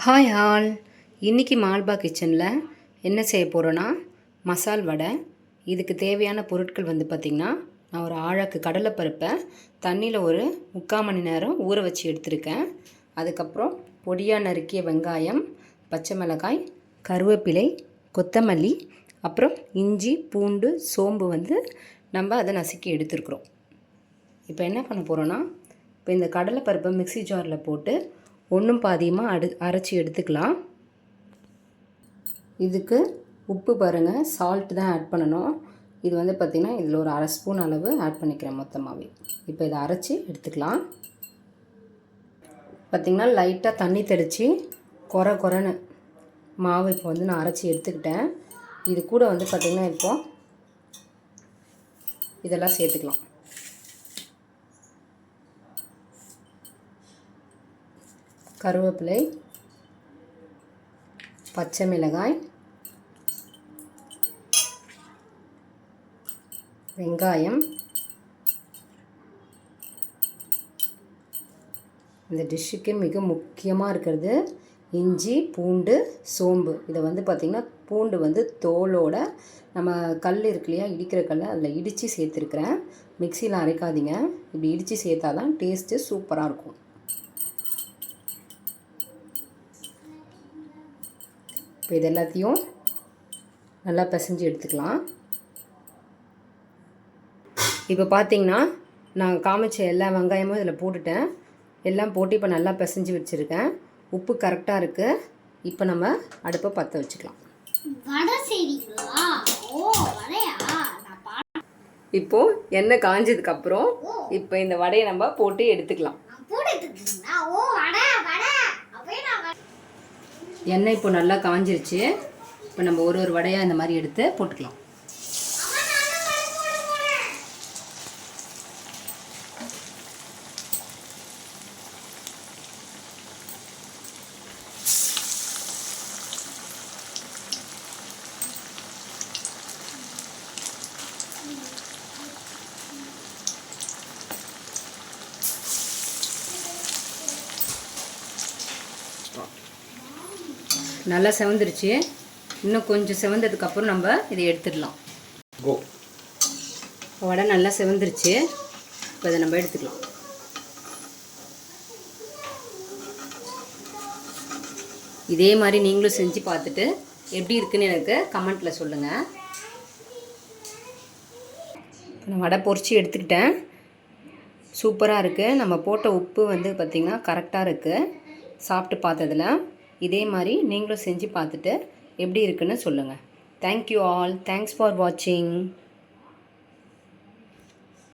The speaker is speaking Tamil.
Hi all. இன்றைக்கி மால்பா கிச்சனில் என்ன செய்ய போகிறோன்னா மசால் வடை. இதுக்கு தேவையான பொருட்கள் வந்து பார்த்திங்கன்னா, நான் ஒரு ஆழாக்கு கடலைப்பருப்பை தண்ணியில் ஒரு 3/4 மணி நேரம் ஊற வச்சு எடுத்திருக்கேன். அதுக்கப்புறம் பொடியாக நறுக்கிய வெங்காயம், பச்சை மிளகாய், கருவேப்பிலை, கொத்தமல்லி, அப்புறம் இஞ்சி, பூண்டு, சோம்பு வந்து நம்ம அதை நசுக்கி எடுத்துருக்குறோம். இப்போ என்ன பண்ண போகிறோன்னா, இப்போ இந்த கடலைப்பருப்பை மிக்ஸி ஜாரில் போட்டு ஒன்றும் பாதியமாக அரைச்சி எடுத்துக்கலாம். இதுக்கு உப்பு பாருங்கள், சால்ட் தான் ஆட் பண்ணணும். இது வந்து பார்த்திங்கன்னா இதில் ஒரு 1/2 ஸ்பூன் அளவு ஆட் பண்ணிக்கிறேன் மொத்தமாகவே. இப்போ இதை அரைச்சி எடுத்துக்கலாம். பார்த்திங்கன்னா லைட்டாக தண்ணி தெளித்து கொரன்னு மாவு இப்போ வந்து நான் அரைச்சி எடுத்துக்கிட்டேன். இது கூட வந்து பார்த்திங்கன்னா இப்போது இதெல்லாம் சேர்த்துக்கலாம். கருவேப்பிலை, பச்சை மிளகாய், வெங்காயம், இந்த டிஷ்ஷுக்கு மிக முக்கியமாக இருக்கிறது இஞ்சி, பூண்டு, சோம்பு. இதை வந்து பார்த்திங்கன்னா பூண்டு வந்து தோலோட நம்ம கல் இருக்கு இல்லையா, இடிக்கிற கல், அதில் இடித்து சேர்த்துருக்குறேன். மிக்சியில் அரைக்காதீங்க, இப்படி இடித்து சேர்த்தா தான் டேஸ்ட்டு சூப்பராக இருக்கும். இப்போ இது எல்லாத்தையும் நல்லா பிசைஞ்சு எடுத்துக்கலாம். இப்போ பார்த்திங்கன்னா நான் காமிச்ச எல்லா வெங்காயமும் இதில் போட்டுட்டேன். எல்லாம் போட்டு இப்போ நல்லா பிசைஞ்சு வச்சுருக்கேன். உப்பு கரெக்டாக இருக்குது. இப்போ நம்ம அடுப்பை பற்ற வச்சுக்கலாம். இப்போது எண்ணெய் காஞ்சதுக்கப்புறம் இப்போ இந்த வடையை நம்ம போட்டு எடுத்துக்கலாம். எண்ணெய் இப்போ நல்லா காஞ்சிருச்சு. இப்போ நம்ம ஒரு வடையாக இந்த மாதிரி எடுத்து போட்டுக்கலாம். நல்லா செவந்துருச்சு. இன்னும் கொஞ்சம் செவந்ததுக்கப்புறம் நம்ம இதை எடுத்துடலாம். வடை நல்லா செவந்துருச்சு. இப்போ இதை நம்ம எடுத்துக்கலாம். இதே மாதிரி நீங்களும் செஞ்சு பார்த்துட்டு எப்படி இருக்குன்னு எனக்கு கமெண்ட்டில் சொல்லுங்கள். நான் வடை பொரிச்சு எடுத்துக்கிட்டேன். சூப்பராக இருக்குது. நம்ம போட்ட உப்பு வந்து பார்த்திங்கன்னா கரெக்டாக இருக்குது. சாப்பிட்டு பார்த்ததில் இதே மாதிரி நீங்களும் செஞ்சு பார்த்துட்டு எப்படி இருக்குன்னு சொல்லுங்கள். Thank you all. தேங்க்ஸ் ஃபார் வாட்சிங்.